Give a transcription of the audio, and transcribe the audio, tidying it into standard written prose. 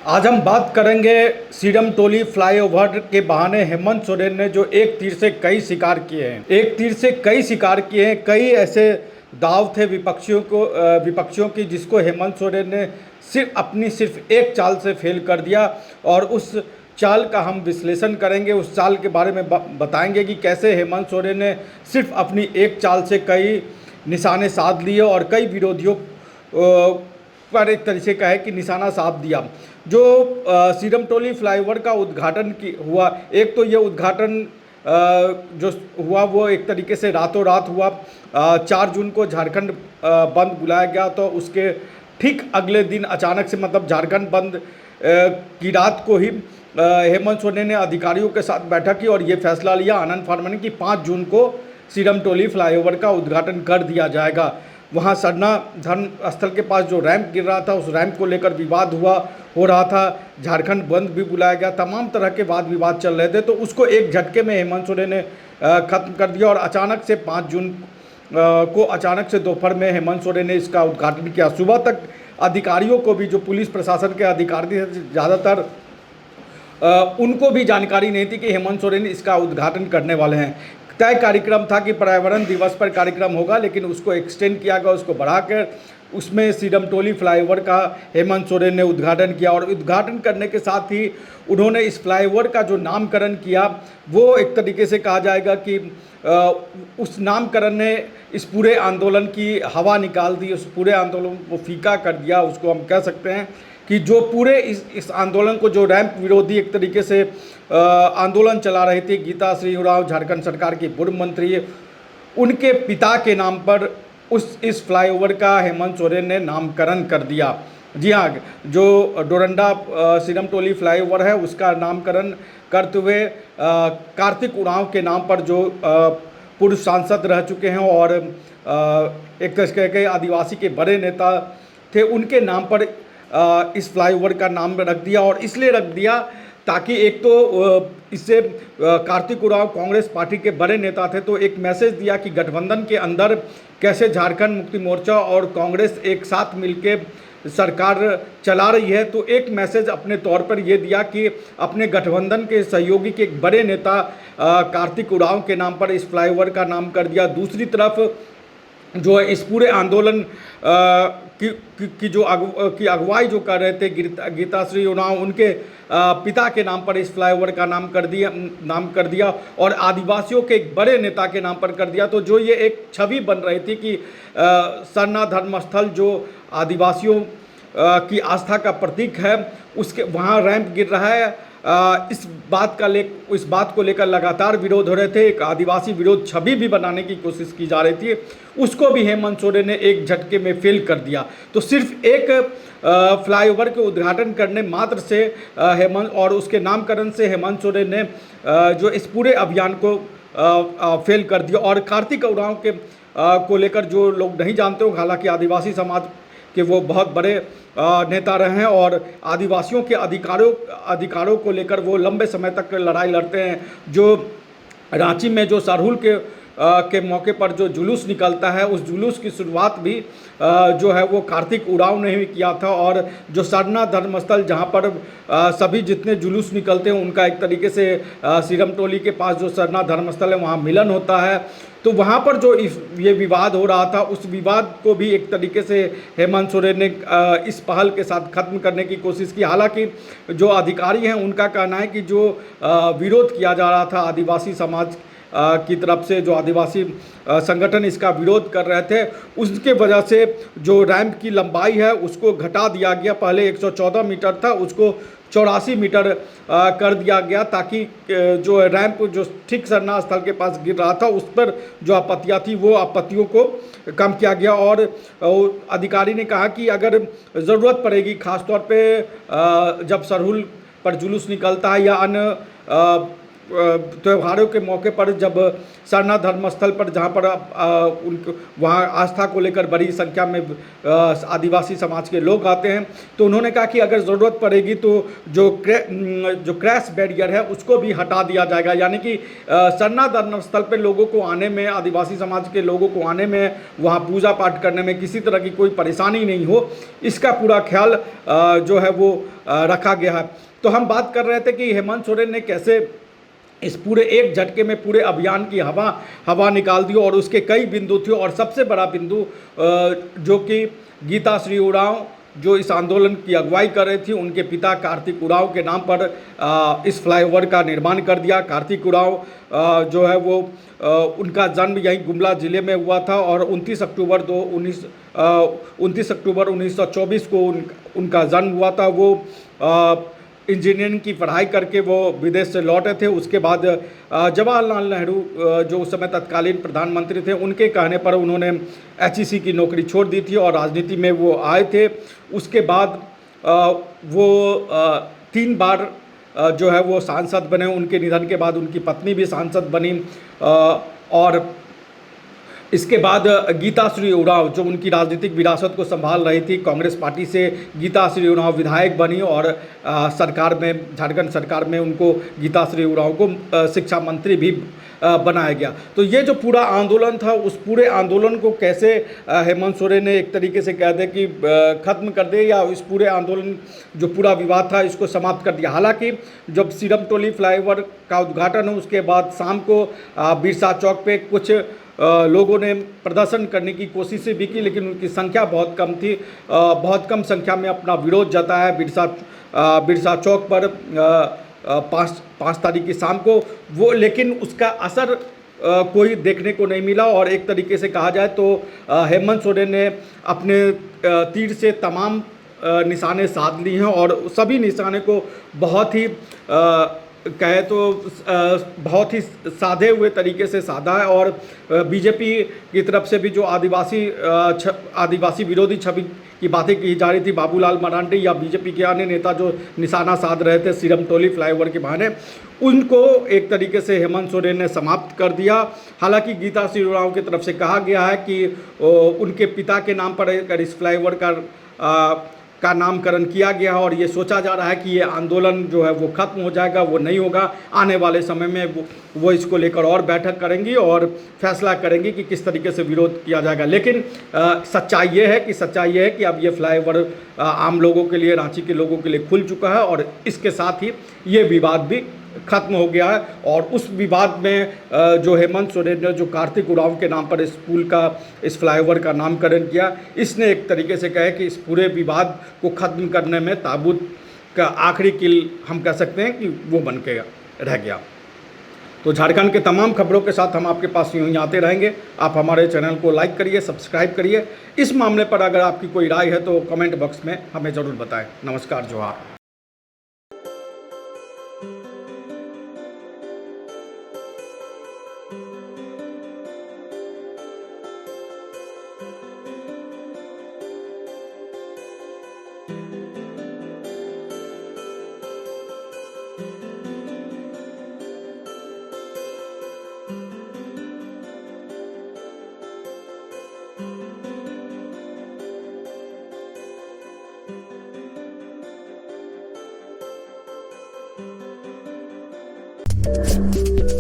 आज हम बात करेंगे सीडम टोली फ्लाईओवर के बहाने हेमंत सोरेन ने जो एक तीर से कई शिकार किए हैं। एक तीर से कई शिकार किए हैं। कई ऐसे दाव थे विपक्षियों की जिसको हेमंत सोरेन ने सिर्फ एक चाल से फेल कर दिया। और उस चाल का हम विश्लेषण करेंगे, उस चाल के बारे में बताएंगे कि कैसे हेमंत सोरेन ने सिर्फ अपनी एक चाल से कई निशाने साध लिए और कई विरोधियों पर एक तरीके का है कि निशाना साध दिया। जो सीडम टोली फ्लाईओवर का उद्घाटन हुआ, एक तो ये उद्घाटन जो हुआ वो एक तरीके से रातों रात हुआ। 4 जून को झारखंड बंद बुलाया गया, तो उसके ठीक अगले दिन अचानक से, मतलब झारखंड बंद की रात को ही हेमंत सोरेन ने अधिकारियों के साथ बैठक की और ये फैसला लिया आनंद फार्मा कि 5 जून को सीडम टोली फ्लाईओवर का उद्घाटन कर दिया जाएगा। वहाँ सरना धर्म स्थल के पास जो रैंप गिर रहा था, उस रैंप को लेकर विवाद हो रहा था। झारखंड बंद भी बुलाया गया, तमाम तरह के वाद विवाद चल रहे थे, तो उसको एक झटके में हेमंत सोरेन ने खत्म कर दिया। और अचानक से 5 जून को अचानक से दोपहर में हेमंत सोरेन ने इसका उद्घाटन किया। सुबह तक अधिकारियों को भी, जो पुलिस प्रशासन के अधिकारी थे ज़्यादातर, उनको भी जानकारी नहीं थी कि हेमंत सोरेन इसका उद्घाटन करने वाले हैं। तय कार्यक्रम था कि पर्यावरण दिवस पर कार्यक्रम होगा, लेकिन उसको एक्सटेंड किया गया, उसको बढ़ाकर उसमें सीडम टोली फ्लाईओवर का हेमंत सोरेन ने उद्घाटन किया। और उद्घाटन करने के साथ ही उन्होंने इस फ्लाईओवर का जो नामकरण किया, वो एक तरीके से कहा जाएगा कि उस नामकरण ने इस पूरे आंदोलन की हवा निकाल दी, उस पूरे आंदोलन को फीका कर दिया। उसको हम कह सकते हैं कि जो पूरे इस आंदोलन को, जो रैंप विरोधी एक तरीके से आंदोलन चला रही थी गीता श्री उरांव, झारखंड सरकार की पूर्व मंत्री, उनके पिता के नाम पर इस फ्लाईओवर का हेमंत सोरेन ने नामकरण कर दिया। जी हाँ, जो डोरंडा सीडम टोली फ्लाईओवर है उसका नामकरण करते हुए कार्तिक उरांव के नाम पर, जो पूर्व सांसद रह चुके हैं और एक तरह के आदिवासी के बड़े नेता थे, उनके नाम पर इस फ्लाईओवर का नाम रख दिया। और इसलिए रख दिया ताकि एक तो इससे कार्तिक उरांव कांग्रेस पार्टी के बड़े नेता थे, तो एक मैसेज दिया कि गठबंधन के अंदर कैसे झारखंड मुक्ति मोर्चा और कांग्रेस एक साथ मिलके सरकार चला रही है। तो एक मैसेज अपने तौर पर ये दिया कि अपने गठबंधन के सहयोगी के एक बड़े नेता कार्तिक उरांव के नाम पर इस फ्लाईओवर का नाम कर दिया। दूसरी तरफ जो है इस पूरे आंदोलन की अगुवाई जो कर रहे थे गीता श्री उरांव, उनके पिता के नाम पर इस फ्लाईओवर का नाम कर दिया और आदिवासियों के एक बड़े नेता के नाम पर कर दिया। तो जो ये एक छवि बन रही थी कि सरना धर्मस्थल जो आदिवासियों की आस्था का प्रतीक है, उसके वहाँ रैंप गिर रहा है। इस बात को लेकर लगातार विरोध हो रहे थे। एक आदिवासी विरोध छवि भी बनाने की कोशिश की जा रही थी, उसको भी हेमंत सोरेन ने एक झटके में फेल कर दिया। तो सिर्फ एक फ्लाईओवर के उद्घाटन करने मात्र से हेमंत और उसके नामकरण से हेमंत सोरेन ने जो इस पूरे अभियान को फेल कर दिया। और कार्तिक उरांव को लेकर जो लोग नहीं जानते हो, हालांकि आदिवासी समाज कि वो बहुत बड़े नेता रहे हैं और आदिवासियों के अधिकारों को लेकर वो लंबे समय तक लड़ाई लड़ते हैं। जो रांची में जो सरहुल के मौके पर जो जुलूस निकलता है, उस जुलूस की शुरुआत भी जो है वो कार्तिक उरांव ने ही किया था। और जो सरना धर्मस्थल जहाँ पर सभी जितने जुलूस निकलते हैं, उनका एक तरीके से सीडम टोली के पास जो सरना धर्मस्थल है वहाँ मिलन होता है। तो वहाँ पर जो ये विवाद हो रहा था, उस विवाद को भी एक तरीके से हेमंत सोरेन ने इस पहल के साथ खत्म करने की कोशिश की। हालांकि जो अधिकारी हैं उनका कहना है कि जो विरोध किया जा रहा था आदिवासी समाज की तरफ से, जो आदिवासी संगठन इसका विरोध कर रहे थे, उसके वजह से जो रैंप की लंबाई है उसको घटा दिया गया। पहले 114 मीटर था, उसको 84 मीटर कर दिया गया, ताकि जो रैंप जो ठीक सरना स्थल के पास गिर रहा था, उस पर जो आपत्तियाँ थी वो आपत्तियों को कम किया गया। और अधिकारी ने कहा कि अगर ज़रूरत पड़ेगी, ख़ासतौर पे जब सरहुल पर जुलूस निकलता है या अन्य त्योहारों के मौके पर जब सरना धर्मस्थल पर जहाँ पर उनको वहाँ आस्था को लेकर बड़ी संख्या में आदिवासी समाज के लोग आते हैं, तो उन्होंने कहा कि अगर ज़रूरत पड़ेगी तो जो क्रैश बैरियर है उसको भी हटा दिया जाएगा, यानी कि सरना धर्मस्थल पर लोगों को आने में, आदिवासी समाज के लोगों को आने में, वहाँ पूजा पाठ करने में किसी तरह की कोई परेशानी नहीं हो, इसका पूरा ख्याल जो है वो रखा गया है। तो हम बात कर रहे थे कि हेमंत सोरेन ने कैसे इस पूरे एक झटके में पूरे अभियान की हवा निकाल दी, और उसके कई बिंदु थे, और सबसे बड़ा बिंदु जो कि गीता श्री उरांव जो इस आंदोलन की अगुवाई कर रही थी, उनके पिता कार्तिक उरांव के नाम पर इस फ्लाईओवर का निर्माण कर दिया। कार्तिक उरांव जो है वो उनका जन्म यहीं गुमला ज़िले में हुआ था, और 29 अक्टूबर 1924 को उनका जन्म हुआ था। वो इंजीनियरिंग की पढ़ाई करके वो विदेश से लौटे थे। उसके बाद जवाहरलाल नेहरू जो उस समय तत्कालीन प्रधानमंत्री थे, उनके कहने पर उन्होंने HEC की नौकरी छोड़ दी थी और राजनीति में वो आए थे। उसके बाद वो 3 बार जो है वो सांसद बने। उनके निधन के बाद उनकी पत्नी भी सांसद बनी, और इसके बाद गीता श्री उरांव जो उनकी राजनीतिक विरासत को संभाल रही थी, कांग्रेस पार्टी से गीता श्री उरांव विधायक बनी, और सरकार में, झारखंड सरकार में उनको गीता श्री उरांव को शिक्षा मंत्री भी बनाया गया। तो ये जो पूरा आंदोलन था, उस पूरे आंदोलन को कैसे हेमंत सोरेन ने एक तरीके से कह दे कि ख़त्म कर दे, या इस पूरे आंदोलन जो पूरा विवाद था इसको समाप्त कर दिया। हालांकि जब सीरम टोली फ्लाईओवर का उद्घाटन हो, उसके बाद शाम को बिरसा चौक पे कुछ लोगों ने प्रदर्शन करने की कोशिशें भी की, लेकिन उनकी संख्या बहुत कम थी। बहुत कम संख्या में अपना विरोध जताया बिरसा चौक पर 5 तारीख की शाम को वो, लेकिन उसका असर कोई देखने को नहीं मिला। और एक तरीके से कहा जाए तो हेमंत सोरेन ने अपने तीर से तमाम निशाने साध ली हैं, और सभी निशाने को बहुत ही कहे तो बहुत ही साधे हुए तरीके से साधा है। और बीजेपी की तरफ से भी जो आदिवासी विरोधी छवि की बातें की जा रही थी, बाबूलाल मरांडी या बीजेपी के अन्य नेता जो निशाना साध रहे थे सीरम टोली फ्लाईओवर के बहाने, उनको एक तरीके से हेमंत सोरेन ने समाप्त कर दिया। हालांकि गीता श्री उरांव की तरफ से कहा गया है कि उनके पिता के नाम पर इस फ्लाईओवर का नामकरण किया गया है, और ये सोचा जा रहा है कि ये आंदोलन जो है वो ख़त्म हो जाएगा, वो नहीं होगा। आने वाले समय में वो इसको लेकर और बैठक करेंगी और फैसला करेंगी कि किस तरीके से विरोध किया जाएगा। लेकिन सच्चाई ये है कि अब ये फ्लाईओवर आम लोगों के लिए, रांची के लोगों के लिए खुल चुका है, और इसके साथ ही ये विवाद भी खत्म हो गया है। और उस विवाद में जो हेमंत सोरेन ने जो कार्तिक उरांव के नाम पर इस पुल का, इस फ्लाईओवर का नामकरण किया, इसने एक तरीके से कहे कि इस पूरे विवाद को ख़त्म करने में ताबूत का आखिरी कील हम कह सकते हैं कि वो बन के रह गया। तो झारखंड के तमाम खबरों के साथ हम आपके पास यूँ ही आते रहेंगे। आप हमारे चैनल को लाइक करिए, सब्सक्राइब करिए। इस मामले पर अगर आपकी कोई राय है तो कमेंट बॉक्स में हमें ज़रूर बताएं। नमस्कार, जोहार। Thank you.